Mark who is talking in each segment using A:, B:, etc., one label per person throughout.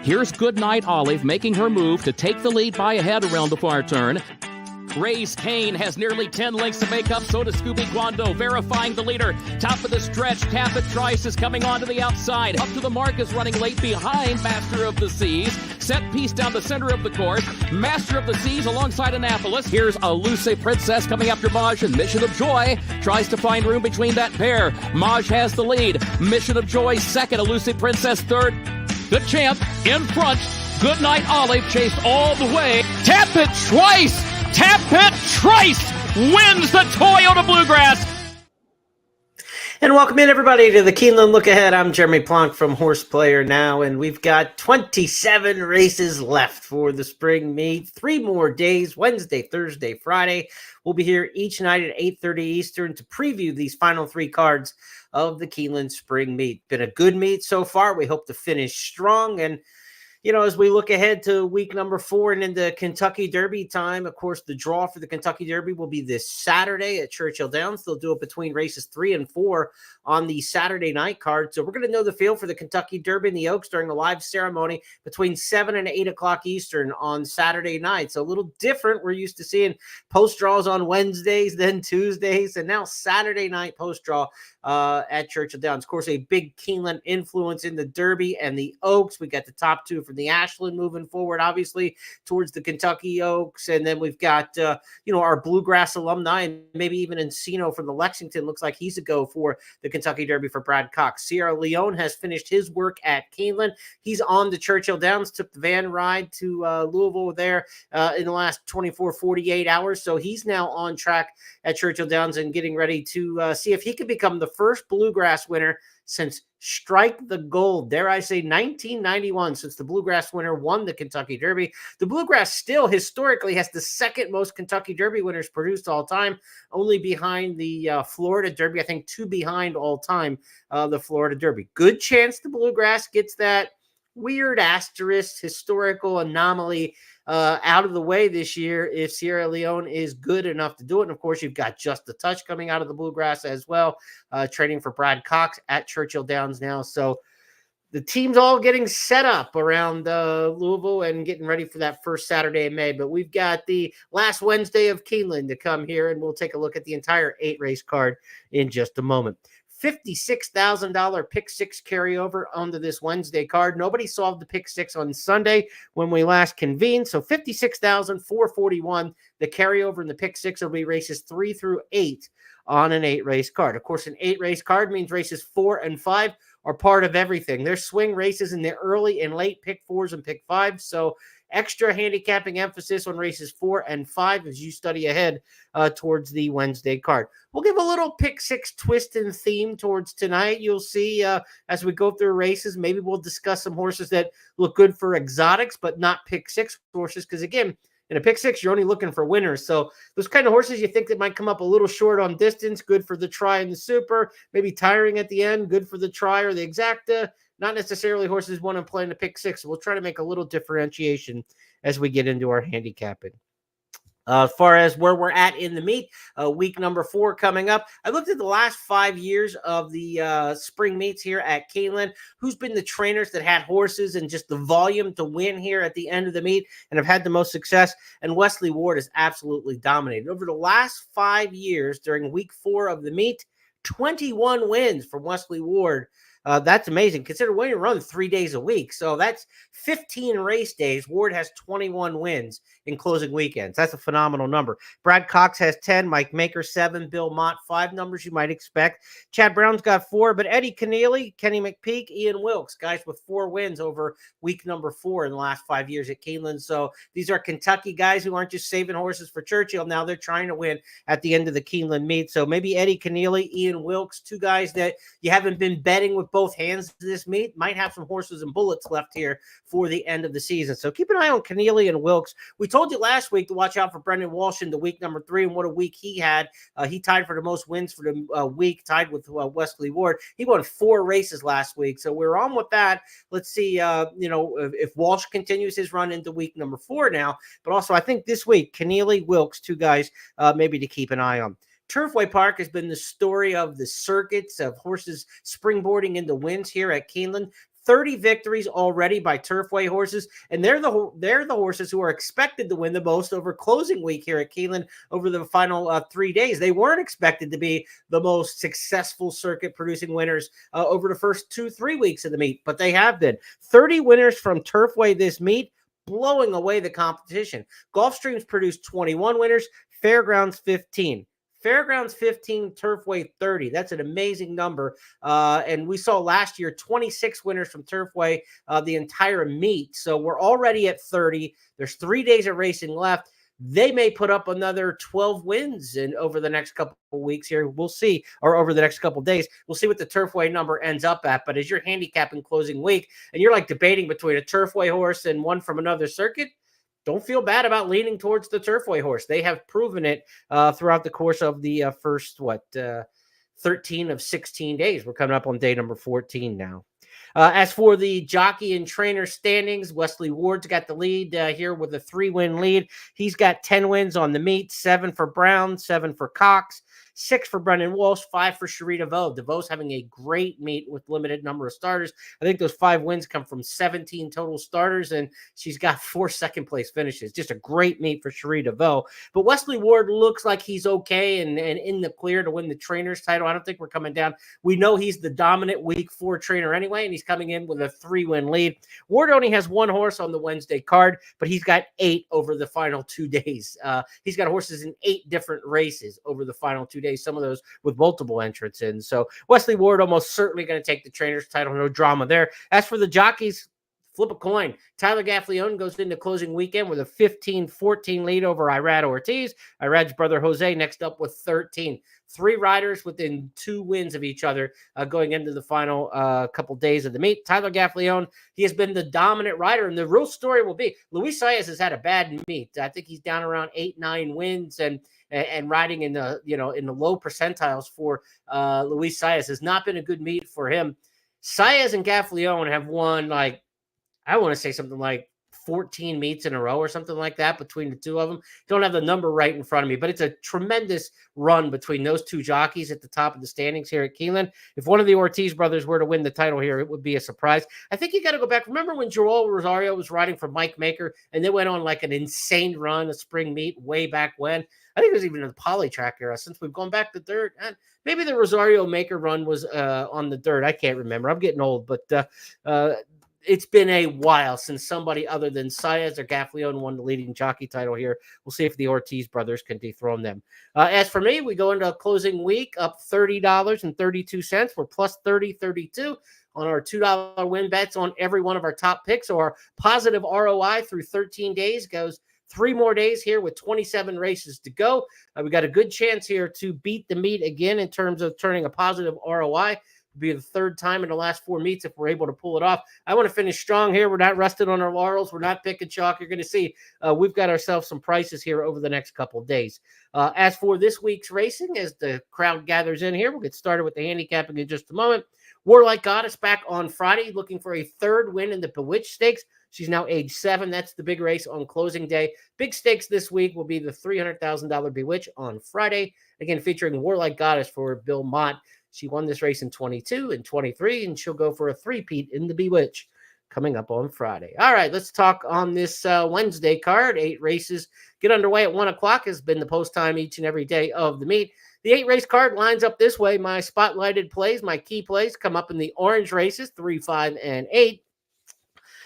A: Here's Goodnight Olive making her move to take the lead by a head around the far turn. Race Kane has nearly 10 lengths to make up. So does Scooby Guando, verifying the leader. Top of the stretch, Tapit Trice is coming onto the outside. Up to the mark is running late behind Master of the Seas. Set piece down the center of the course. Master of the Seas alongside Annapolis. Here's Elusive Princess coming after Maj, and Mission of Joy tries to find room between that pair. Maj has the lead. Mission of Joy second. Elusive Princess third. The champ in front. Goodnight Olive chased all the way. Tapit Trice! Tapit Trice wins the Toyota Bluegrass.
B: And welcome in, everybody, to the Keeneland Look Ahead. I'm Jeremy Plonk from Horse Player Now, and we've got 27 races left for the spring meet. 3 more days, Wednesday, Thursday, Friday. We'll be here each night at 8:30 Eastern to preview these final 3 cards of the Keeneland spring meet. Been a good meet so far. We hope to finish strong. And you know, as we look ahead to week number 4 and into Kentucky Derby time, of course, the draw for the Kentucky Derby will be this Saturday at Churchill Downs. They'll do it between races 3 and 4 on the Saturday night card. So we're going to know the feel for the Kentucky Derby in the Oaks during a live ceremony between 7 and 8 o'clock Eastern on Saturday night. So a little different. We're used to seeing post draws on Wednesdays, then Tuesdays, and now Saturday night post draw at Churchill Downs. Of course, a big Keeneland influence in the Derby and the Oaks. We got the top 2 from the Ashland moving forward, obviously, towards the Kentucky Oaks. And then we've got, our Bluegrass alumni, and maybe even Encino from the Lexington. Looks like he's a go for the Kentucky Derby for Brad Cox. Sierra Leone has finished his work at Keeneland. He's on to Churchill Downs, took the van ride to Louisville there in the last 24, 48 hours. So he's now on track at Churchill Downs and getting ready to see if he can become the first Bluegrass winner since Strike the Gold, dare I say 1991, since the Bluegrass winner won the Kentucky Derby. The Bluegrass still historically has the second most Kentucky Derby winners produced all time, only behind the Florida Derby. I think 2 behind all time, the Florida Derby. Good chance the Bluegrass gets that weird asterisk historical anomaly out of the way this year if Sierra Leone is good enough to do it. And of course, you've got Just a Touch coming out of the Bluegrass as well, training for Brad Cox at Churchill Downs now. So the team's all getting set up around Louisville and getting ready for that first Saturday in May. But we've got the last Wednesday of Keeneland to come here, and we'll take a look at the entire 8-race card in just a moment. $56,000 pick 6 carryover onto this Wednesday card. Nobody solved the pick 6 on Sunday when we last convened. So $56,441. The carryover in the pick 6 will be races 3 through 8 on an 8-race card. Of course, an 8-race card means races 4 and 5 are part of everything. There's swing races in the early and late pick 4s and pick 5s. So extra handicapping emphasis on races 4 and 5 as you study ahead towards the Wednesday card. We'll give a little pick 6 twist and theme towards tonight. You'll see as we go through races, maybe we'll discuss some horses that look good for exotics, but not pick 6 horses. Because again, in a pick 6, you're only looking for winners. So those kind of horses you think that might come up a little short on distance, good for the try and the super, maybe tiring at the end, good for the try or the exacta. Not necessarily horses want to play in the pick 6. We'll try to make a little differentiation as we get into our handicapping. As far as where we're at in the meet, week number 4 coming up. I looked at the last 5 years of the spring meets here at Keeneland. Who's been the trainers that had horses and just the volume to win here at the end of the meet and have had the most success? And Wesley Ward has absolutely dominated. Over the last 5 years during week 4 of the meet, 21 wins from Wesley Ward. That's amazing. Consider William run 3 days a week. So that's 15 race days. Ward has 21 wins in closing weekends. That's a phenomenal number. Brad Cox has 10, Mike Maker 7, Bill Mott 5, numbers you might expect. Chad Brown's got 4, but Eddie Keneally, Kenny McPeak, Ian Wilkes, guys with 4 wins over week number 4 in the last 5 years at Keeneland. So these are Kentucky guys who aren't just saving horses for Churchill. Now they're trying to win at the end of the Keeneland meet. So maybe Eddie Keneally, Ian Wilkes, 2 guys that you haven't been betting with both hands this meet, might have some horses and bullets left here for the end of the season. So keep an eye on Keneally and Wilkes. We told you last week to watch out for Brendan Walsh in the week number 3, and what a week he had. He tied for the most wins for the week, tied with Wesley Ward. He won 4 races last week, so we're on with that. Let's see, if Walsh continues his run into week number 4 now, but also I think this week, Keneally, Wilkes, 2 guys maybe to keep an eye on. Turfway Park has been the story of the circuits of horses springboarding into wins here at Keeneland. 30 victories already by Turfway horses, and they're the horses who are expected to win the most over closing week here at Keeneland over the final 3 days. They weren't expected to be the most successful circuit producing winners over the first 2-3 weeks of the meet, but they have been. 30 winners from Turfway this meet, blowing away the competition. Gulfstream's produced 21 winners, Fairgrounds 15. Fairgrounds 15, Turfway 30. That's an amazing number. And we saw last year 26 winners from Turfway the entire meet. So we're already at 30. There's 3 days of racing left. They may put up another 12 wins over the next couple of weeks here. We'll see, or over the next couple of days. We'll see what the Turfway number ends up at. But as you're handicapping closing week and you're like debating between a Turfway horse and one from another circuit, don't feel bad about leaning towards the Turfway horse. They have proven it throughout the course of the first, 13 of 16 days. We're coming up on day number 14 now. As for the jockey and trainer standings, Wesley Ward's got the lead here with a 3-win lead. He's got 10 wins on the meet, 7 for Brown, 7 for Cox, 6 for Brendan Walsh, 5 for Cherie DeVoe. DeVoe's having a great meet with limited number of starters. I think those 5 wins come from 17 total starters, and she's got 4 second-place finishes. Just a great meet for Cherie DeVoe. But Wesley Ward looks like he's okay and in the clear to win the trainer's title. I don't think we're coming down. We know he's the dominant week 4 trainer anyway, and he's coming in with a 3-win lead. Ward only has 1 horse on the Wednesday card, but he's got 8 over the final 2 days. He's got horses in 8 different races over the final 2 days, some of those with multiple entrants in. So Wesley Ward almost certainly going to take the trainer's title. No drama there. As for the jockeys, flip a coin. Tyler Gaffleone goes into closing weekend with a 15-14 lead over Irad Ortiz. Irad's brother Jose next up with 13. 3 riders within 2 wins of each other going into the final couple days of the meet. Tyler Gaffleone, he has been the dominant rider, and the real story will be Luis Saez has had a bad meet. I think he's down around 8-9 wins and riding in the in the low percentiles for Luis Saez. Has not been a good meet for him. Saez and Gaffleone have won I want to say something like 14 meets in a row or something like that between the two of them. Don't have the number right in front of me, but it's a tremendous run between those 2 jockeys at the top of the standings here at Keeneland. If one of the Ortiz brothers were to win the title here, it would be a surprise. I think you got to go back. Remember when Joel Rosario was riding for Mike Maker and they went on like an insane run, a spring meet way back when? I think it was even in the poly track era since we've gone back to dirt. And maybe the Rosario Maker run was on the dirt. I can't remember. I'm getting old, but it's been a while since somebody other than Saez or Gaffleone won the leading jockey title here. We'll see if the Ortiz brothers can dethrone them. As for me, we go into a closing week up $30.32. We're plus 30.32 on our $2 win bets on every one of our top picks. So our positive ROI through 13 days goes 3 more days here with 27 races to go. We got a good chance here to beat the meet again in terms of turning a positive ROI. Be the 3rd time in the last 4 meets if we're able to pull it off. I want to finish strong here. We're not rested on our laurels. We're not picking chalk. You're going to see we've got ourselves some prices here over the next couple of days. As for this week's racing, as the crowd gathers in here, we'll get started with the handicapping in just a moment. Warlike Goddess back on Friday looking for a 3rd win in the Bewitched Stakes. She's now age 7. That's the big race on closing day. Big stakes this week will be the $300,000 Bewitch on Friday. Again, featuring Warlike Goddess for Bill Mott. She won this race in 22 and 23, and she'll go for a 3-peat in the Bewitch coming up on Friday. All right, let's talk on this Wednesday card. 8 races get underway at 1 o'clock has been the post time each and every day of the meet. The 8-race card lines up this way. My spotlighted plays, my key plays come up in the orange races, 3, 5, and 8.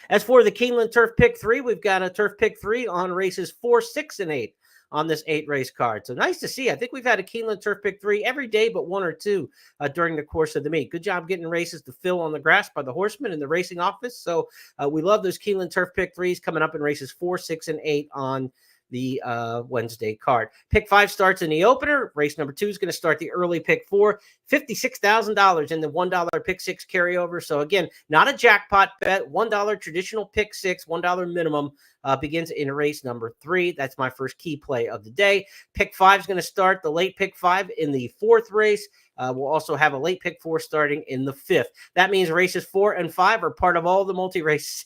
B: As for the Keeneland Turf Pick 3, we've got a Turf Pick 3 on races 4, 6, and 8 on this 8-race card. So nice to see. I think we've had a Keeneland Turf Pick 3 every day but 1 or 2 during the course of the meet. Good job getting races to fill on the grass by the horsemen in the racing office. So we love those Keeneland Turf Pick 3s coming up in races 4, 6, and 8 on the Wednesday card. Pick 5 starts in the opener. Race number 2 is going to start the early pick 4. $56,000 in the $1 pick 6 carryover. So again, not a jackpot bet. $1 traditional pick 6, $1 minimum begins in race number 3. That's my first key play of the day. Pick 5 is going to start the late pick 5 in the 4th race. We'll also have a late pick 4 starting in the 5th. That means races 4 and 5 are part of all the multi-race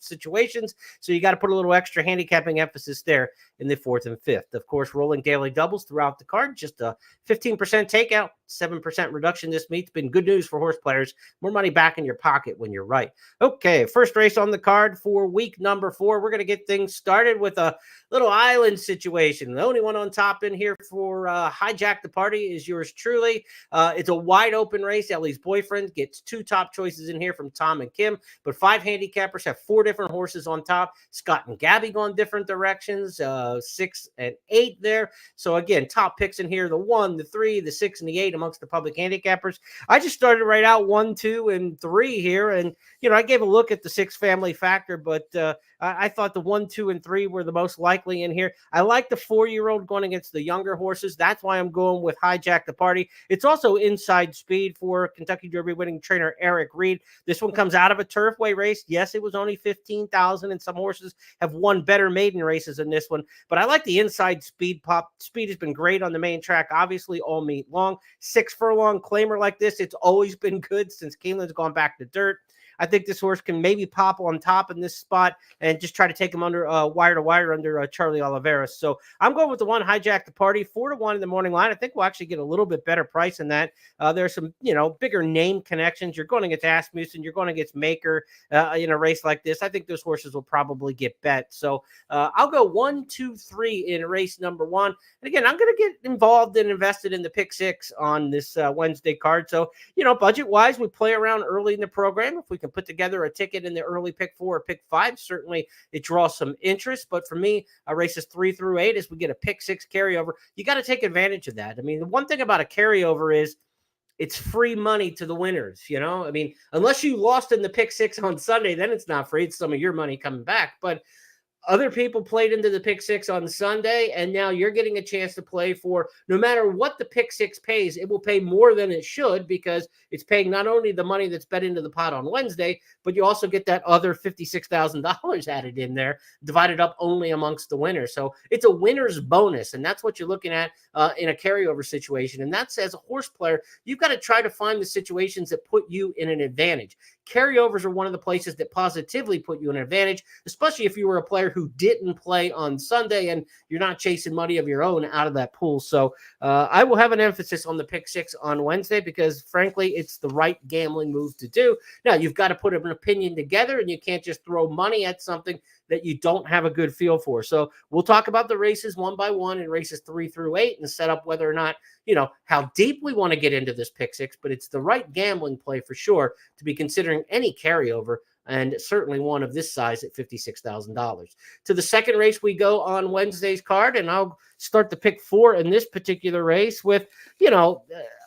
B: situations. So you got to put a little extra handicapping emphasis there in the 4th and 5th. Of course, rolling daily doubles throughout the card, just a 15% takeout. 7% reduction this meet's been good news for horse players. More money back in your pocket when you're right. Okay, first race on the card for week number 4. We're going to get things started with a little island situation. The only one on top in here for Hijack the Party is yours truly. It's a wide open race. Ellie's boyfriend gets 2 top choices in here from Tom and Kim, but 5 handicappers have 4 different horses on top. Scott and Gabby going different directions, 6 and 8 there. So again, top picks in here, the 1, the 3, the 6, and the 8 amongst the public handicappers. I just started right out 1, 2, and 3 here. And, I gave a look at the 6 family factor, but I thought the 1, 2, and 3 were the most likely in here. I like the 4-year-old going against the younger horses. That's why I'm going with Hijack the Party. It's also inside speed for Kentucky Derby winning trainer Eric Reed. This one comes out of a Turfway race. Yes, it was only 15,000, and some horses have won better maiden races than this one. But I like the inside speed pop. Speed has been great on the main track, obviously all meet long. 6 furlong claimer like this, it's always been good since Keeneland's gone back to dirt. I think this horse can maybe pop on top in this spot and just try to take him under wire to wire under Charlie Oliveras. So I'm going with the 1, Hijack the Party, 4-1 in the morning line. I think we'll actually get a little bit better price than that. There's some, bigger name connections. You're going against Asmussen. You're going against Maker in a race like this. I think those horses will probably get bet. So I'll go 1, 2, 3 in race number 1. And again, I'm going to get involved and invested in the pick 6 on this Wednesday card. So, budget wise, we play around early in the program. If we can put together a ticket in the early pick 4 or pick 5, certainly it draws some interest. But for me, races 3 through 8, as we get a pick 6 carryover, you got to take advantage of that. I mean, the one thing about a carryover is it's free money to the winners. I mean, unless you lost in the pick 6 on Sunday, then it's not free. It's some of your money coming back. But other people played into the pick 6 on Sunday, and now you're getting a chance to play for, no matter what the pick 6 pays, it will pay more than it should, because it's paying not only the money that's bet into the pot on Wednesday, but you also get that other $56,000 added in there, divided up only amongst the winners. So it's a winner's bonus, and that's what you're looking at in a carryover situation. And that's, as a horse player, you've got to try to find the situations that put you in an advantage. Carryovers are one of the places that positively put you in an advantage, especially if you were a player who didn't play on Sunday and you're not chasing money of your own out of that pool. So I will have an emphasis on the pick 6 on Wednesday, because frankly, it's the right gambling move to do. Now, you've got to put an opinion together, and you can't just throw money at something that you don't have a good feel for. So we'll talk about the races 1 by 1 and races 3 through 8 and set up whether or not, how deep we want to get into this pick 6, but it's the right gambling play for sure to be considering any carryover, and certainly one of this size at $56,000. To the second race we go on Wednesday's card, and I'll start the pick 4 in this particular race with,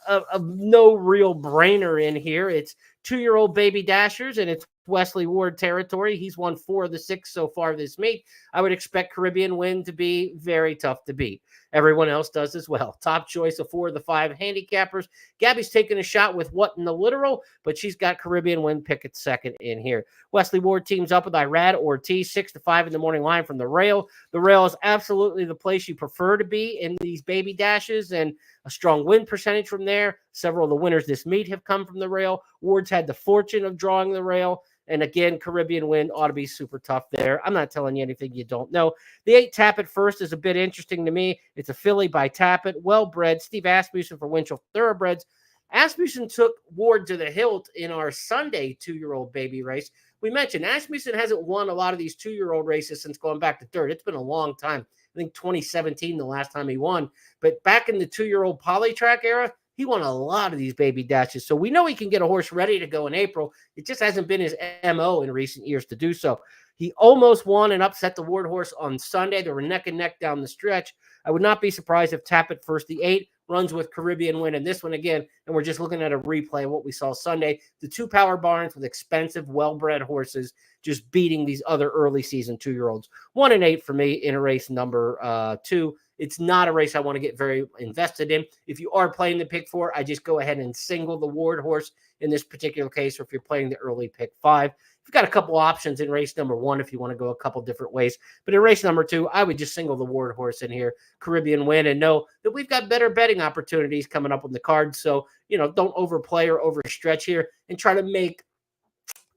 B: a no real brainer in here. It's 2-year-old Baby Dashers, and it's Wesley Ward territory. He's won 4 of the 6 so far this meet. I would expect Caribbean Wind to be very tough to beat. Everyone else does as well. Top choice of 4 of the 5 handicappers. Gabby's taking a shot with What in the Literal, but she's got Caribbean Wind pick at second in here. Wesley Ward teams up with Irad Ortiz, 6-5 in the morning line from the rail. The rail is absolutely the place you prefer to be in these Baby Dashes, and a strong win percentage from there. Several of the winners this meet have come from the rail. Ward's had the fortune of drawing the rail. And again, Caribbean Wind ought to be super tough there. I'm not telling you anything you don't know. The 8 Tappet First is a bit interesting to me. It's a filly by Tappet, well-bred. Steve Asmussen for Winchell Thoroughbreds. Asmussen took Ward to the hilt in our Sunday 2-year-old baby race. We mentioned Asmussen hasn't won a lot of these 2-year-old races since going back to dirt. It's been a long time. I think 2017, the last time he won. But back in the 2-year-old Polytrack era, he won a lot of these Baby Dashes. So we know he can get a horse ready to go in April. It just hasn't been his MO in recent years to do so. He almost won and upset the Ward horse on Sunday. They were neck and neck down the stretch. I would not be surprised if Tappet First, the 8, runs with Caribbean Wind in this one again. And we're just looking at a replay of what we saw Sunday. The 2 power barns with expensive, well-bred horses just beating these other early season 2-year-olds. 1 and 8 for me in a race number 2. It's not a race I want to get very invested in. If you are playing the pick 4, I just go ahead and single the Ward horse in this particular case, or if you're playing the early pick 5. You've got a couple options in race number 1 if you want to go a couple different ways. But in race number 2, I would just single the Ward horse in here, Caribbean Wind, and know that we've got better betting opportunities coming up on the card. So, don't overplay or overstretch here and try to make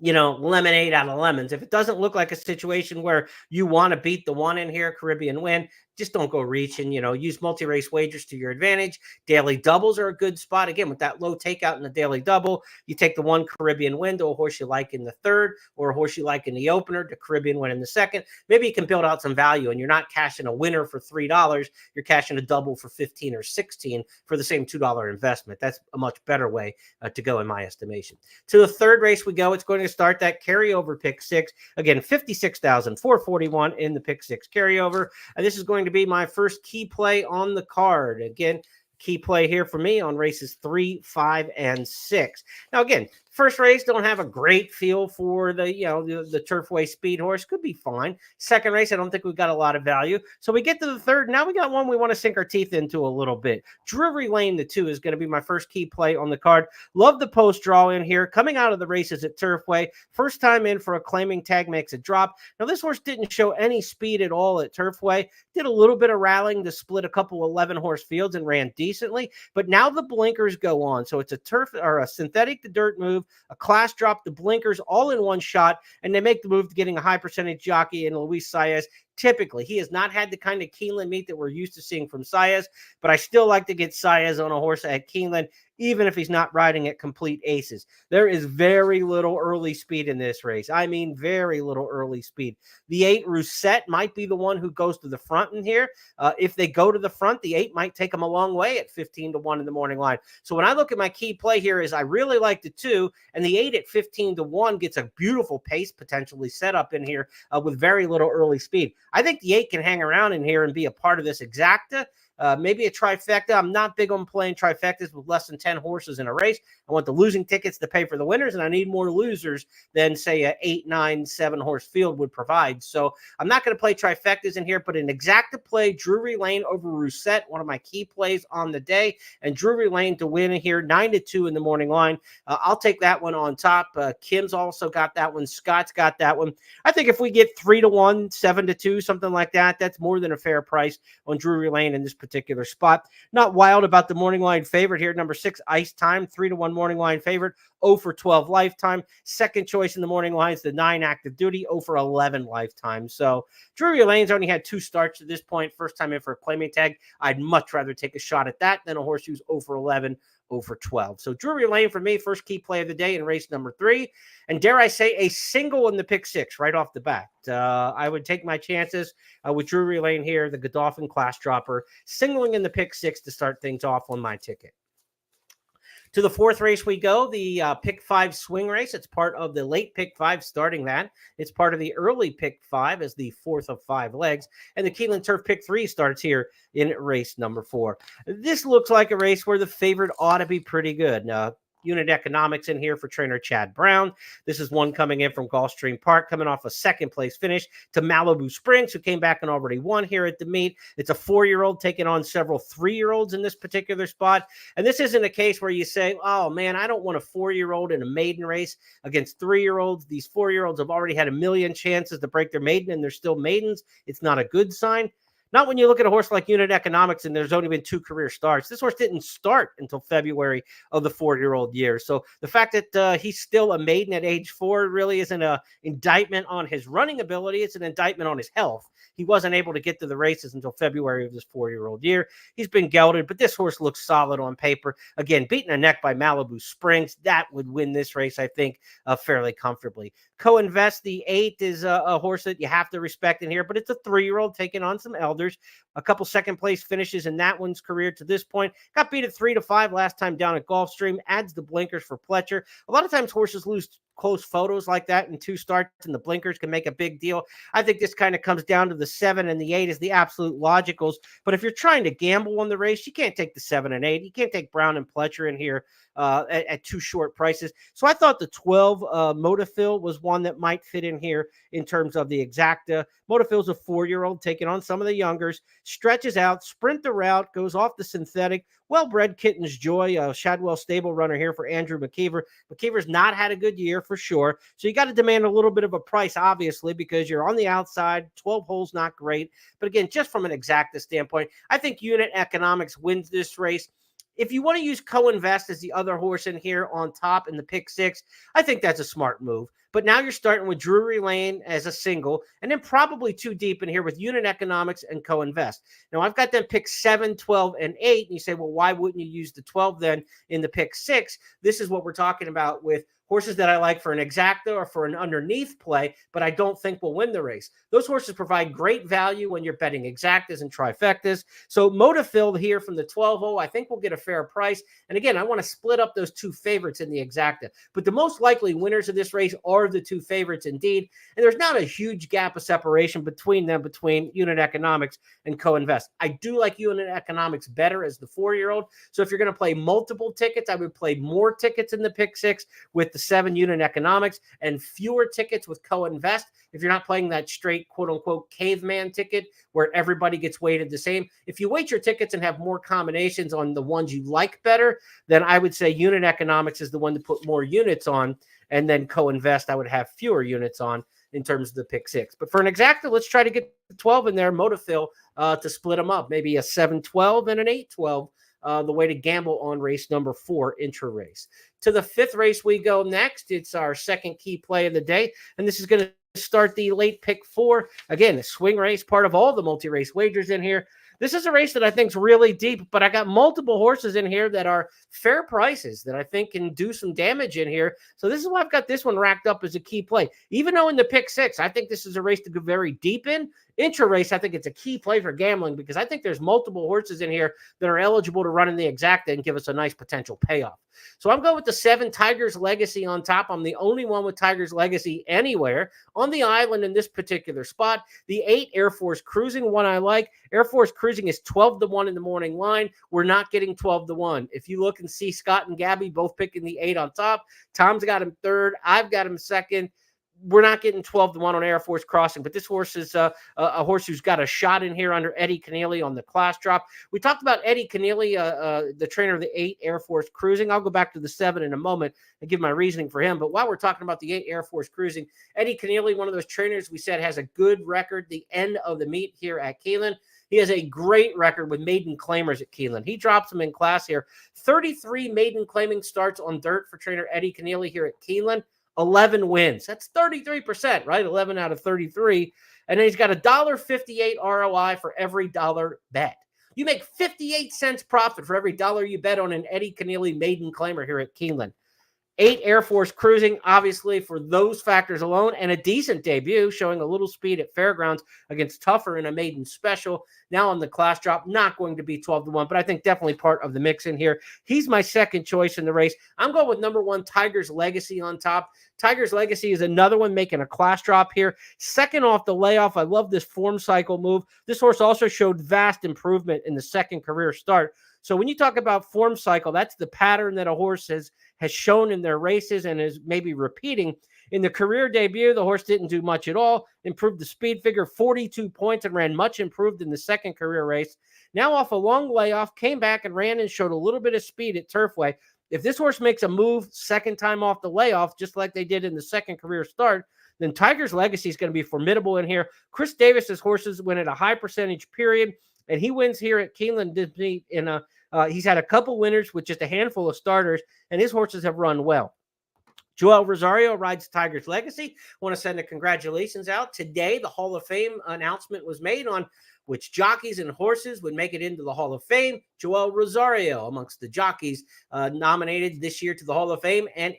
B: lemonade out of lemons. If it doesn't look like a situation where you want to beat the 1 in here, Caribbean Wind, just don't go reaching. Use multi-race wagers to your advantage. Daily doubles are a good spot. Again, with that low takeout in the daily double, you take the one Caribbean win to a horse you like in the third, or a horse you like in the opener, the Caribbean win in the second. Maybe you can build out some value, and you're not cashing a winner for $3. You're cashing a double for 15 or 16 for the same $2 investment. That's a much better way to go, in my estimation. To the third race we go. It's going to start that carryover pick six. Again, 56,441 in the pick six carryover. And this is going to be my first key play on the card. Again, key play here for me on races 3, 5, and 6. Now, again, first race, don't have a great feel for the Turfway Speed horse. Could be fine. Second race, I don't think we've got a lot of value. So we get to the third. Now we got one we want to sink our teeth into a little bit. Drury Lane, the 2, is going to be my first key play on the card. Love the post draw in here. Coming out of the races at Turfway. First time in for a claiming tag, makes a drop. Now, this horse didn't show any speed at all at Turfway. Did a little bit of rallying to split a couple 11-horse fields and ran decently. But now the blinkers go on. So it's a turf or a synthetic to dirt move, a class drop, the blinkers all in one shot, and they make the move to getting a high percentage jockey in Luis Saez. Typically, he has not had the kind of Keeneland meet that we're used to seeing from Saez, but I still like to get Saez on a horse at Keeneland, even if he's not riding at complete aces. There is very little early speed in this race. I mean, very little early speed. The 8, Rousset, might be the one who goes to the front in here. If they go to the front, the 8 might take them a long way at 15-1 in the morning line. So when I look at my key play here is I really like the 2, and the 8 at 15-1 gets a beautiful pace potentially set up in here with very little early speed. I think the 8 can hang around in here and be a part of this exacta. Maybe a trifecta. I'm not big on playing trifectas with less than 10 horses in a race. I want the losing tickets to pay for the winners, and I need more losers than, say, a 8, 9, 7-horse field would provide. So I'm not going to play trifectas in here, but an exacta play, Drury Lane over Rousset, one of my key plays on the day, and Drury Lane to win here, 9-2 in the morning line. I'll take that one on top. Kim's also got that one. Scott's got that one. I think if we get 3-1, 7-2, something like that, that's more than a fair price on Drury Lane in this particular spot. Not wild about the morning line favorite here. Number 6, Ice Time, 3-1 morning line favorite, 0-12 lifetime. Second choice in the morning lines, the 9, Active Duty, 0-11 lifetime. So Drury Lane's only had 2 starts at this point. First time in for a claiming tag. I'd much rather take a shot at that than a horse who's 0-11. 0-12. So Drury Lane for me, first key play of the day in race number 3. And dare I say, a single in the pick 6 right off the bat. I would take my chances with Drury Lane here, the Godolphin class dropper, singling in the pick 6 to start things off on my ticket. To the fourth race we go, the pick 5 swing race. It's part of the late pick 5 starting that. It's part of the early pick 5 as the fourth of 5 legs. And the Keeneland Turf pick 3 starts here in race number 4. This looks like a race where the favorite ought to be pretty good. Unit economics in here for trainer Chad Brown. This is one coming in from Gulfstream Park, coming off a second place finish to Malibu Springs, who came back and already won here at the meet. It's a 4-year-old taking on several 3-year-olds in this particular spot. And this isn't a case where you say, oh man, I don't want a 4-year-old in a maiden race against 3-year-olds. These 4-year-olds have already had a million chances to break their maiden and they're still maidens. It's not a good sign. Not when you look at a horse like Unit Economics and there's only been 2 career starts. This horse didn't start until February of the 4-year-old year. So the fact that he's still a maiden at age 4 really isn't an indictment on his running ability. It's an indictment on his health. He wasn't able to get to the races until February of this 4-year-old year. He's been gelded, but this horse looks solid on paper. Again, beating a neck by Malibu Springs, that would win this race, I think, fairly comfortably. Co-Invest, the 8, is a horse that you have to respect in here, but it's a 3-year-old taking on some elders. A couple second place finishes in that one's career to this point. Got beat at 3-5 last time down at Gulfstream. Adds the blinkers for Pletcher. A lot of times horses lose close photos like that in 2 starts, and the blinkers can make a big deal. I think this kind of comes down to the 7 and the 8 as the absolute logicals. But if you're trying to gamble on the race, you can't take the 7 and 8. You can't take Brown and Pletcher in here at 2 short prices. So I thought the 12 Modaphil was one that might fit in here in terms of the exacta. Modaphil's a 4-year-old taking on some of the youngers, stretches out, sprint the route, goes off the synthetic. Well-bred Kitten's Joy, Shadwell stable runner here for Andrew McKeever. McKeever's not had a good year for sure. So you got to demand a little bit of a price, obviously, because you're on the outside. 12 holes, not great. But again, just from an exacta standpoint, I think Unit Economics wins this race. If you want to use Co-Invest as the other horse in here on top in the pick 6, I think that's a smart move. But now you're starting with Drury Lane as a single, and then probably two deep in here with Unit Economics and Co-Invest. Now, I've got them pick 7, 12, and 8. And you say, well, why wouldn't you use the 12 then in the pick 6? This is what we're talking about with horses that I like for an exacta or for an underneath play, but I don't think will win the race. Those horses provide great value when you're betting exactas and trifectas. So Motivfield here from the 12-0, I think we'll get a fair price. And again, I want to split up those two favorites in the exacta. But the most likely winners of this race are the two favorites indeed. And there's not a huge gap of separation between them, between Unit Economics and Co-Invest. I do like Unit Economics better as the 4-year-old. So if you're going to play multiple tickets, I would play more tickets in the pick 6 with the 7 Unit Economics and fewer tickets with Co-Invest. If you're not playing that straight quote unquote caveman ticket where everybody gets weighted the same, if you weight your tickets and have more combinations on the ones you like better, then I would say Unit Economics is the one to put more units on, and then Co-Invest I would have fewer units on in terms of the pick 6. But for an exacta, let's try to get the 12 in there, Motivfield, to split them up, maybe a 7-12 and an 8-12. The way to gamble on race number 4, intra race. To the 5th race we go next. It's our second key play of the day, and this is going to start the late pick 4. Again, a swing race, part of all the multi-race wagers in here. This is a race that I think is really deep, but I got multiple horses in here that are fair prices that I think can do some damage in here. So this is why I've got this one racked up as a key play. Even though in the pick 6, I think this is a race to go very deep in. Intra race, I think it's a key play for gambling because I think there's multiple horses in here that are eligible to run in the exacta and give us a nice potential payoff. So I'm going with the 7 Tigers Legacy on top. I'm the only one with Tigers Legacy anywhere on the island in this particular spot. The 8 Air Force Cruising, one I like. Air Force Cruising is 12-1 in the morning line. We're not getting 12-1. If you look and see Scott and Gabby both picking the 8 on top, Tom's got him 3rd. I've got him 2nd. We're not getting 12-1 on Air Force Crossing, but this horse is a horse who's got a shot in here under Eddie Keneally on the class drop. We talked about Eddie Keneally, the trainer of the 8 Air Force Cruising. I'll go back to the 7 in a moment and give my reasoning for him. But while we're talking about the 8 Air Force Cruising, Eddie Keneally, one of those trainers we said has a good record the end of the meet here at Keeneland. He has a great record with maiden claimers at Keeneland. He drops them in class here. 33 maiden claiming starts on dirt for trainer Eddie Keneally here at Keeneland. 11 wins. That's 33%, right? 11 out of 33. And then he's got a $1.58 ROI for every dollar bet. You make 58 cents profit for every dollar you bet on an Eddie Keneally maiden claimer here at Keeneland. 8 Air Force Cruising, obviously, for those factors alone, and a decent debut, showing a little speed at Fairgrounds against Tougher in a maiden special. Now on the class drop, not going to be 12-1, but I think definitely part of the mix in here. He's my second choice in the race. I'm going with number 1, Tigers Legacy on top. Tigers Legacy is another one making a class drop here. Second off the layoff. I love this form cycle move. This horse also showed vast improvement in the second career start. So when you talk about form cycle, that's the pattern that a horse has shown in their races and is maybe repeating. In the career debut, the horse didn't do much at all. Improved the speed figure 42 points and ran much improved in the second career race. Now off a long layoff, came back and ran and showed a little bit of speed at Turfway. If this horse makes a move second time off the layoff, just like they did in the second career start, then Tigers Legacy is going to be formidable in here. Chris Davis's horses win at a high percentage period, and he wins here at Keeneland in a he's had a couple winners with just a handful of starters, and his horses have run well. Joel Rosario rides Tigers Legacy. I want to send a congratulations out. Today, the Hall of Fame announcement was made on which jockeys and horses would make it into the Hall of Fame. Joel Rosario, amongst the jockeys nominated this year to the Hall of Fame, and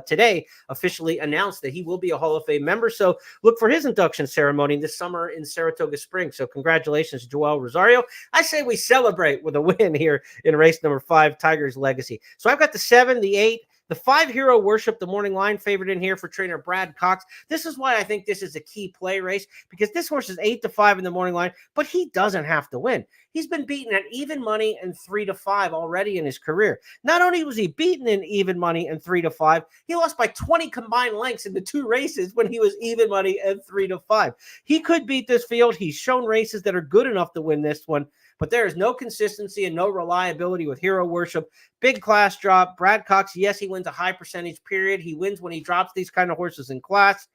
B: today officially announced that he will be a Hall of Fame member. So look for his induction ceremony this summer in Saratoga Springs. So congratulations, Joel Rosario. I say we celebrate with a win here in race number 5, Tigers Legacy. So I've got the 7, the 8, the 5 Hero Worship, the morning line favorite in here for trainer Brad Cox. This is why I think this is a key play race, because this horse is 8-5 in the morning line, but he doesn't have to win. He's been beaten at even money and 3-5 already in his career. Not only was he beaten in even money and 3-5, he lost by 20 combined lengths in the 2 races when he was even money and 3-5. He could beat this field. He's shown races that are good enough to win this one, but there is no consistency and no reliability with Hero Worship. Big class drop. Brad Cox, yes, he wins a high percentage period. He wins when he drops these kind of horses in class.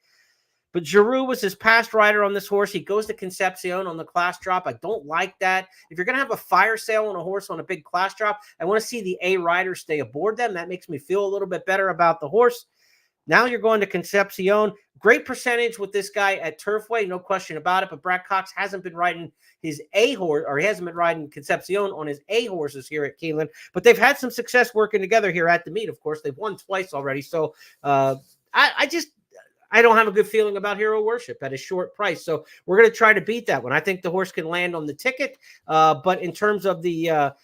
B: But Giroux was his past rider on this horse. He goes to Concepcion on the class drop. I don't like that. If you're going to have a fire sale on a horse on a big class drop, I want to see the A riders stay aboard them. That makes me feel a little bit better about the horse. Now you're going to Concepcion. Great percentage with this guy at Turfway, no question about it. But Brad Cox hasn't been riding his A horse, or he hasn't been riding Concepcion on his A horses here at Keeneland. But they've had some success working together here at the meet. Of course, they've won twice already. So I don't have a good feeling about Hero Worship at a short price. So we're going to try to beat that one. I think the horse can land on the ticket. But in terms of the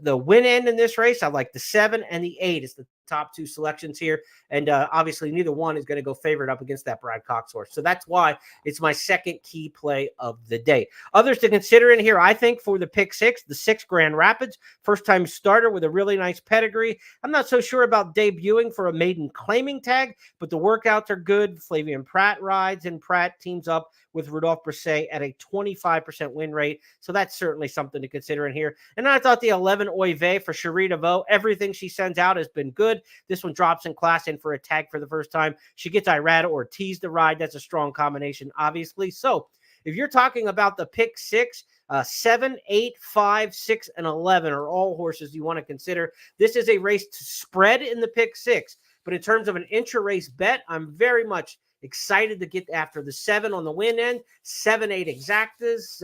B: win end in this race, I like the 7 and the 8 is the top two selections here. And obviously neither one is going to go favorite up against that Brad Cox horse. So that's why it's my second key play of the day. Others to consider in here, I think, for the pick 6, the 6 Grand Rapids, first time starter with a really nice pedigree. I'm not so sure about debuting for a maiden claiming tag, but the workouts are good. Flavian Pratt rides, and Pratt teams up with Rudolph Brisset at a 25% win rate. So that's certainly something to consider in here. And I thought the 11 Oive for Cherie DeVoe, everything she sends out has been good. This one drops in class in for a tag for the first time. She gets Irada Ortiz to ride. That's a strong combination, obviously. So if you're talking about the pick 6, 7, 8, 5, 6, and 11 are all horses you want to consider. This is a race to spread in the pick 6. But in terms of an intra-race bet, I'm very much excited to get after the 7 on the win end, 7, 8 exactas.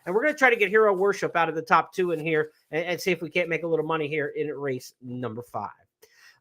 B: And we're going to try to get Hero Worship out of the top 2 in here and see if we can't make a little money here in race number 5.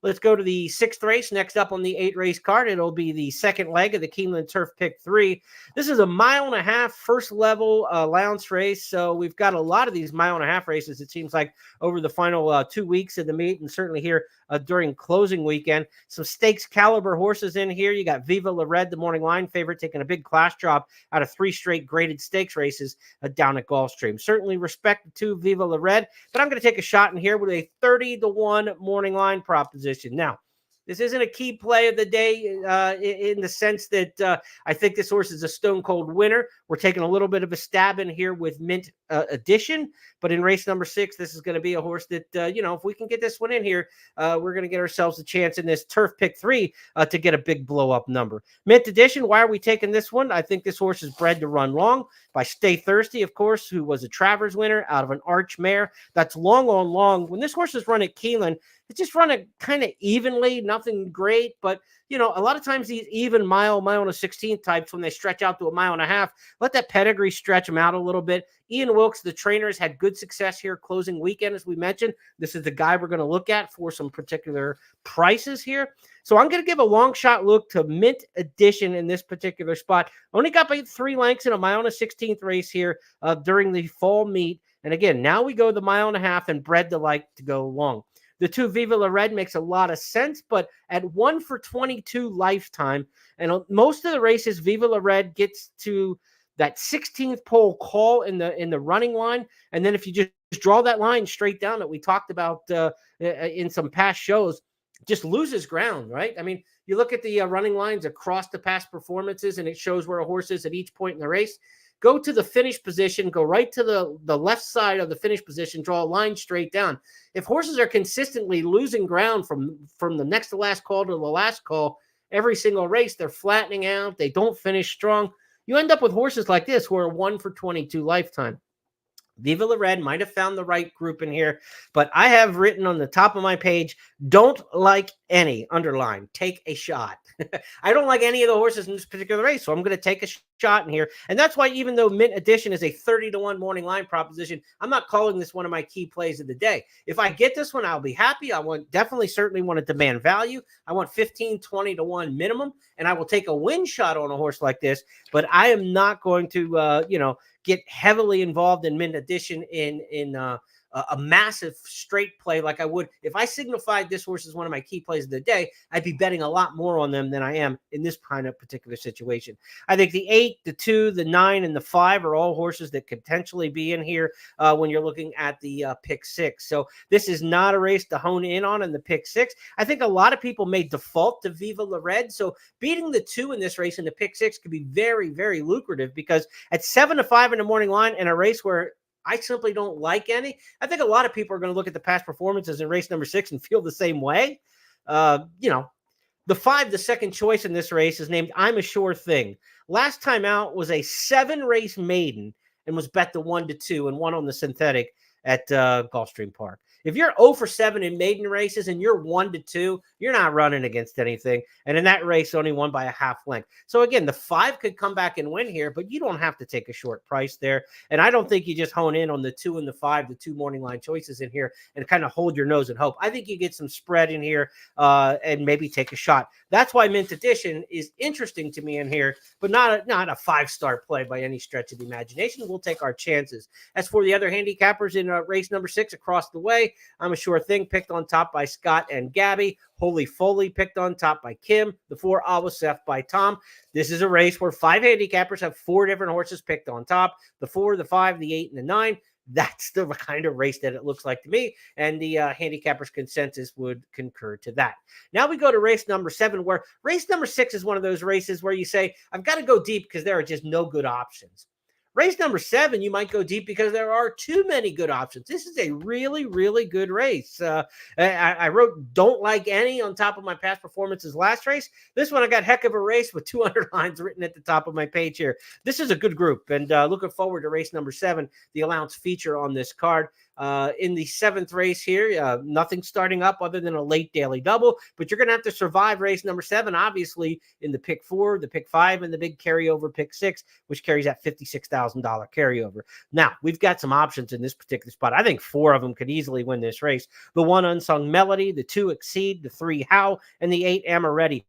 B: Let's go to the 6th race. Next up on the 8-race card, it'll be the second leg of the Keeneland Turf Pick 3. This is a 1.5 mile first level allowance race. So we've got a lot of these 1.5 mile races, it seems like, over the final 2 weeks of the meet, and certainly here during closing weekend. Some stakes caliber horses in here. You got Viva La Red, the morning line favorite, taking a big class drop out of 3 straight graded stakes races down at Gulfstream. Certainly respect to Viva La Red, but I'm going to take a shot in here with a 30-1 morning line proposition. Now, this isn't a key play of the day in the sense that I think this horse is a stone cold winner. We're taking a little bit of a stab in here with Mint Edition, but in race number 6, this is going to be a horse that, if we can get this one in here, we're going to get ourselves a chance in this Turf Pick 3 to get a big blow up number. Mint Edition, why are we taking this one? I think this horse is bred to run long by Stay Thirsty, of course, who was a Travers winner out of an Arch mare. That's long on long. When this horse is run at Keeneland, it's just run it kind of evenly, nothing great, but a lot of times these even mile and a 16th types, when they stretch out to 1.5 miles, let that pedigree stretch them out a little bit. Ian Wilkes, the trainer, has had good success here closing weekend, as we mentioned. This is the guy we're going to look at for some particular prices here. So I'm going to give a long shot look to Mint Edition in this particular spot. Only got by 3 lengths in a 1.5 mile 16th race here during the fall meet. And again, now we go the 1.5 miles and bred to like to go long. The 2 Viva La Red makes a lot of sense, but at 1 for 22 lifetime, and most of the races, Viva La Red gets to that 16th pole call in the running line, and then if you just draw that line straight down that we talked about in some past shows, just loses ground, right? I mean, you look at the running lines across the past performances, and it shows where a horse is at each point in the race. Go to the finish position, go right to the left side of the finish position, draw a line straight down. If horses are consistently losing ground from the next to last call to the last call, every single race, they're flattening out, they don't finish strong. You end up with horses like this who are 1 for 22 lifetime. Viva La Red might have found the right group in here, but I have written on the top of my page, don't like any, underline, take a shot. I don't like any of the horses in this particular race, so I'm going to take a shot in here. And that's why, even though Mint Edition is a 30-1 morning line proposition, I'm not calling this one of my key plays of the day. If I get this one, I'll be happy. I certainly want to demand value. I want 15, 20-1 minimum, and I will take a win shot on a horse like this, but I am not going to, get heavily involved in Mint Edition in a massive straight play like I would. If I signified this horse as one of my key plays of the day, I'd be betting a lot more on them than I am in this kind of particular situation. I think the 8, the 2, the 9, and the 5 are all horses that could potentially be in here when you're looking at the pick 6. So this is not a race to hone in on in the pick 6. I think a lot of people may default to Viva La Red. So beating the 2 in this race in the pick 6 could be very, very lucrative, because at 7-5 in the morning line in a race where I simply don't like any, I think a lot of people are going to look at the past performances in race number 6 and feel the same way. The 5, the second choice in this race, is named I'm a Sure Thing. Last time out was a 7-race maiden and was bet to 1-2 and won on the synthetic at Gulfstream Park. If you're 0 for 7 in maiden races and you're 1 to 2, you're not running against anything. And in that race, only won by a half length. So again, the 5 could come back and win here, but you don't have to take a short price there. And I don't think you just hone in on the 2 and the 5, the 2 morning line choices in here, and kind of hold your nose and hope. I think you get some spread in here and maybe take a shot. That's why Mint Edition is interesting to me in here, but not a 5-star play by any stretch of the imagination. We'll take our chances. As for the other handicappers in race number 6 across the way, I'm a sure thing, picked on top by Scott and Gabby. Holy Foley picked on top by Kim. The 4 Awasef by Tom. This is a race where 5 handicappers have 4 different horses picked on top. The 4, the 5, the 8, and the 9. That's the kind of race that it looks like to me, and the handicappers consensus would concur to that. Now we go to race number 7, where race number 6 is one of those races where you say, I've got to go deep because there are just no good options. Race number 7, you might go deep because there are too many good options. This is a really, really good race. I wrote don't like any on top of my past performances last race. This one, I got heck of a race with 200 lines written at the top of my page here. This is a good group, and looking forward to race number 7, the allowance feature on this card. In the 7th race here, nothing starting up other than a late daily double, but you're going to have to survive race number 7, obviously, in the pick 4, the pick 5, and the big carryover pick 6, which carries that $56,000 carryover. Now, we've got some options in this particular spot. I think 4 of them could easily win this race. The 1 Unsung Melody, the 2 Exceed, the 3 How, and the 8 Amaretti.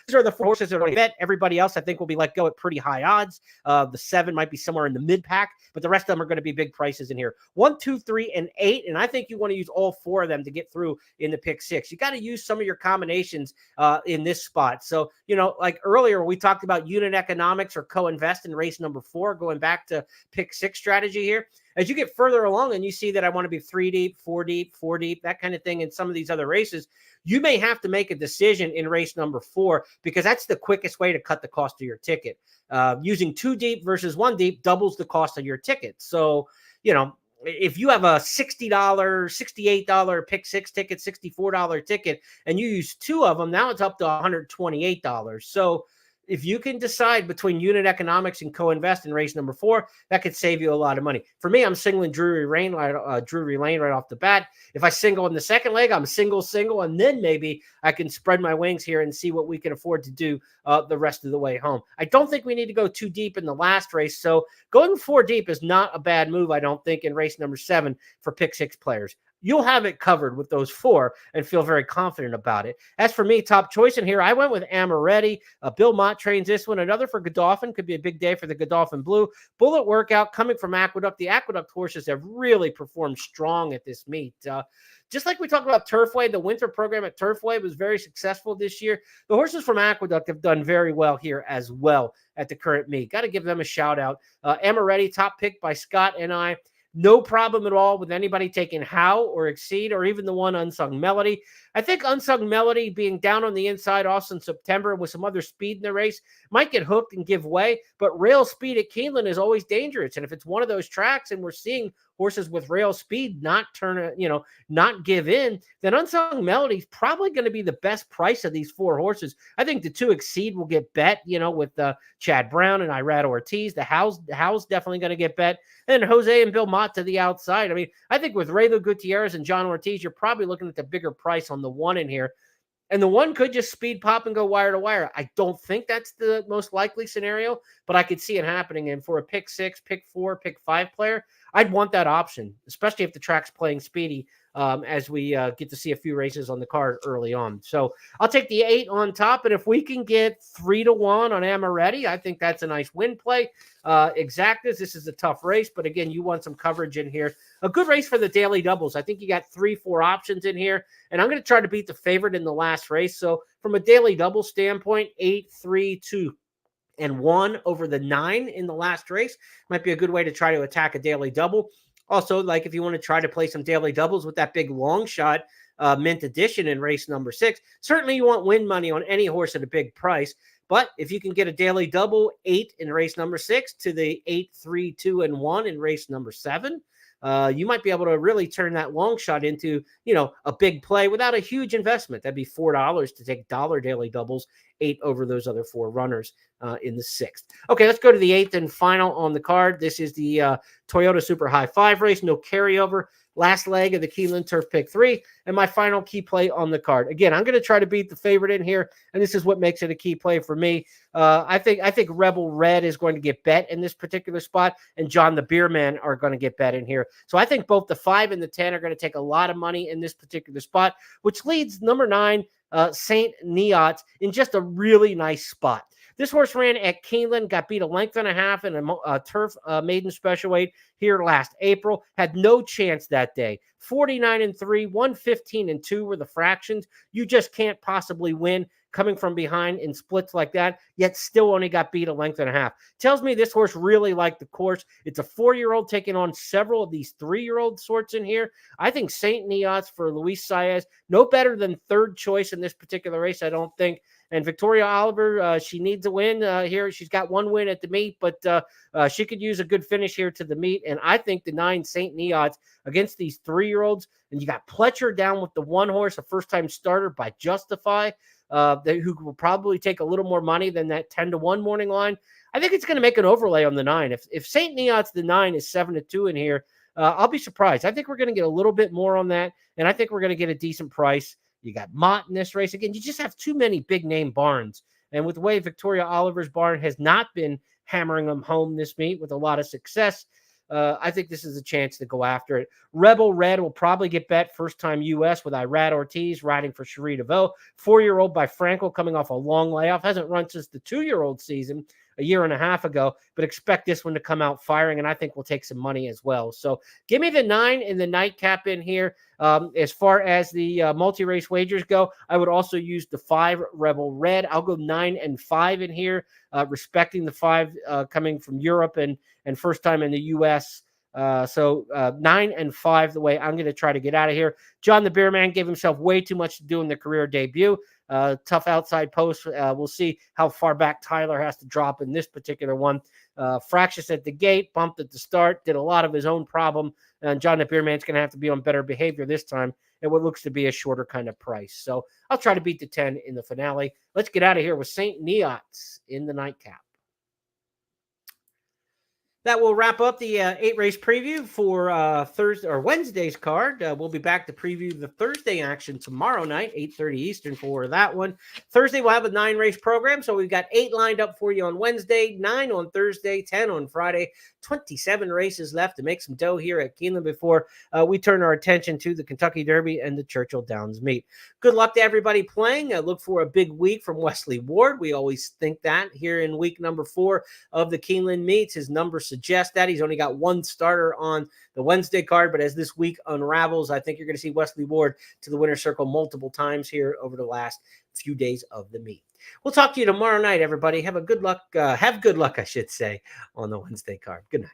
B: These are the 4 horses that are bet. Everybody else, I think, will be let go at pretty high odds. The 7 might be somewhere in the mid pack, but the rest of them are going to be big prices in here. 1, 2, 3, and 8, and I think you want to use all 4 of them to get through in the pick 6. You got to use some of your combinations in this spot. So, like earlier, we talked about unit economics or co-invest in race number 4, going back to pick 6 strategy here. As you get further along and you see that I want to be 3 deep, 4 deep, 4 deep, that kind of thing in some of these other races, you may have to make a decision in race number 4 because that's the quickest way to cut the cost of your ticket. Using 2 deep versus 1 deep doubles the cost of your ticket. So, if you have a $60, $68 pick 6 ticket, $64 ticket, and you use 2 of them, now it's up to $128. So if you can decide between unit economics and co-invest in race number 4, that could save you a lot of money. For me, I'm singling Drury Lane right off the bat. If I single in the second leg, I'm single, and then maybe I can spread my wings here and see what we can afford to do the rest of the way home. I don't think we need to go too deep in the last race, so going 4 deep is not a bad move, I don't think, in race number 7 for pick 6 players. You'll have it covered with those 4 and feel very confident about it. As for me, top choice in here, I went with Amaretti. Bill Mott trains this one. Another for Godolphin. Could be a big day for the Godolphin Blue. Bullet workout coming from Aqueduct. The Aqueduct horses have really performed strong at this meet. Just like we talked about Turfway, the winter program at Turfway was very successful this year. The horses from Aqueduct have done very well here as well at the current meet. Got to give them a shout out. Amaretti, top pick by Scott and I. No problem at all with anybody taking How or Exceed or even the 1 Unsung Melody. I think Unsung Melody being down on the inside also in September with some other speed in the race might get hooked and give way, but rail speed at Keeneland is always dangerous. And if it's one of those tracks and we're seeing horses with rail speed not give in, then Unsung Melody is probably going to be the best price of these 4 horses. I think the 2 Exceed will get bet, with Chad Brown and Irad Ortiz. The How's definitely going to get bet. And Jose and Bill Mott to the outside. I mean, I think with Raylo Gutierrez and John Ortiz, you're probably looking at the bigger price on the 1 in here. And the 1 could just speed pop and go wire to wire. I don't think that's the most likely scenario, but I could see it happening. And for a pick 6, pick 4, pick 5 player, I'd want that option, especially if the track's playing speedy as we get to see a few races on the card early on. So I'll take the 8 on top. And if we can get 3-1 on Amaretti, I think that's a nice win play. Exactas, this is a tough race, but again, you want some coverage in here. A good race for the daily doubles. I think you got 3-4 options in here, and I'm going to try to beat the favorite in the last race. So from a daily double standpoint, 8, 3, 2, and 1 over the 9 in the last race might be a good way to try to attack a daily double. Also, like if you want to try to play some daily doubles with that big long shot mint edition in race number 6, certainly you want win money on any horse at a big price. But if you can get a daily double 8 in race number 6 to the 8, 3, 2, and 1 in race number 7, you might be able to really turn that long shot into, a big play without a huge investment. That'd be $4 to take dollar daily doubles, 8 over those other 4 runners in the 6th. Okay, let's go to the 8th and final on the card. This is the Toyota Super High 5 race, no carryover. Last leg of the Keeneland Turf Pick 3, and my final key play on the card. Again, I'm going to try to beat the favorite in here, and this is what makes it a key play for me. I think Rebel Red is going to get bet in this particular spot, and John the Beerman are going to get bet in here. So I think both the 5 and the 10 are going to take a lot of money in this particular spot, which leads number 9, Saint Neot, in just a really nice spot. This horse ran at Keeneland, got beat a length and a half in a turf maiden special weight here last April. Had no chance that day. 49-3, 115-2 were the fractions. You just can't possibly win coming from behind in splits like that, yet still only got beat a length and a half. Tells me this horse really liked the course. It's a 4-year-old taking on several of these 3-year-old sorts in here. I think Saint Neots for Luis Saez, no better than 3rd choice in this particular race, I don't think. And Victoria Oliver, she needs a win here. She's got 1 win at the meet, but she could use a good finish here to the meet. And I think the 9 Saint Neots against these 3-year-olds, and you got Pletcher down with the 1 horse, a first-time starter by Justify, who will probably take a little more money than that 10-1 morning line. I think it's going to make an overlay on the 9. If Saint Neots, the 9, is 7-2 in here, I'll be surprised. I think we're going to get a little bit more on that, and I think we're going to get a decent price. You got Mott in this race. Again, you just have too many big-name barns. And with the way Victoria Oliver's barn has not been hammering them home this meet with a lot of success, I think this is a chance to go after it. Rebel Red will probably get bet first-time U.S. with Irad Ortiz riding for Cherie DeVoe. 4-year-old by Frankel coming off a long layoff. Hasn't run since the 2-year-old season a year and a half ago, but expect this one to come out firing, and I think we'll take some money as well. So give me the 9 in the nightcap in here. As far as the multi-race wagers go, I would also use the 5 Rebel Red. I'll go 9 and 5 in here, respecting the 5 coming from Europe and first time in the U.S. So 9 and 5, the way I'm going to try to get out of here. John the Beerman gave himself way too much to do in the career debut. Tough outside post. We'll see how far back Tyler has to drop in this particular one. Fractious at the gate, bumped at the start, did a lot of his own problem. And John the Beerman's going to have to be on better behavior this time at what looks to be a shorter kind of price. So I'll try to beat the 10 in the finale. Let's get out of here with Saint Neots in the nightcap. That will wrap up the 8-race preview for Thursday or Wednesday's card. We'll be back to preview the Thursday action tomorrow night, 8:30 Eastern for that one. Thursday, we'll have a 9-race program. So we've got 8 lined up for you on Wednesday, 9 on Thursday, 10 on Friday, 27 races left to make some dough here at Keeneland before we turn our attention to the Kentucky Derby and the Churchill Downs meet. Good luck to everybody playing. Look for a big week from Wesley Ward. We always think that here in week number 4 of the Keeneland meets. His numbers suggest that. He's only got 1 starter on the Wednesday card, but as this week unravels, I think you're going to see Wesley Ward to the winner's circle multiple times here over the last few days of the meet. We'll talk to you tomorrow night, everybody. Have good luck, I should say, on the Wednesday card. Good night.